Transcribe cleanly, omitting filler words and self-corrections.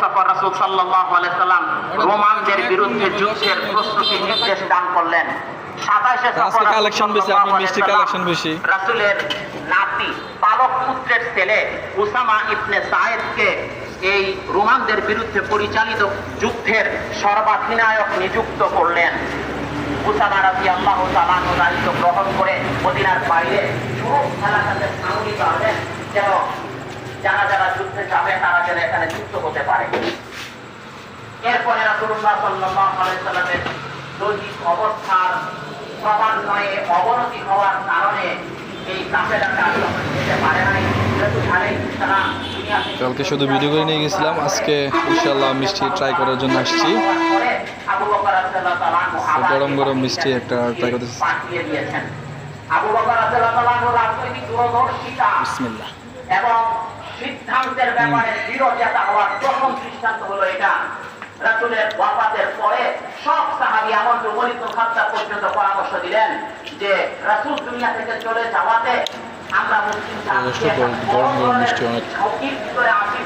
সফর রাসূল সাল্লাল্লাহু আলাইহি সাল্লাম রোমানদের বিরুদ্ধে যুদ্ধের প্রস্তুতি নির্দেশ দান করলেন। 27 সফর কালেকশন বেশি, আমি মিষ্টি কালেকশন বেশি। রাসূলের নাতি পালক পুত্রের ছেলে উসামা ইবনে সায়েদকে এই রোমানদের বিরুদ্ধে পরিচালিত যুদ্ধের সর্বাধিনায়ক নিযুক্ত করলেন। উসামা রাদিয়াল্লাহু তাআলা দায়িত্ব গ্রহণ করে মদিনার বাইরে পুরো এলাকাতে সামরি করলেন যেন যারা যারা যুদ্ধে যাবে তারা যেন এখানে যুক্ত হতে পারে। এরপরে রাসূলুল্লাহ সাল্লাল্লাহু আলাইহি সাল্লামের দৈহিক অবস্থার ক্রমান্বয়ে অবনতি হওয়ার কারণে এই কাফেলাটা যেতে পারে নাই। কালকে শুধু ভিডিও করে নিয়ে গেছিলাম, আজকে ইনশাআল্লাহ মিষ্টি ট্রাই করার জন্য আসছি। গরম গরম মিষ্টি একটা ট্রাই করতে আবু বকর রাদিয়াল্লাহু তাআলা রাজনৈতিক দূরদর্শিতা বিসমিল্লাহ এবং সিদ্ধান্তের ব্যাপারে দৃঢ়তা হওয়ার প্রথম দৃষ্টান্ত হলো এটা। রাসূলের ওয়াফাতের পরে সব সাহাবী এমনকি ওমর ইবনে খাত্তাব পর্যন্ত পরামর্শ দিলেন যে রাসূল দুনিয়া থেকে চলে যাওয়াতে আমরা মুসলিম গরম গরম মিষ্টি অনেক। ভিতরে আসি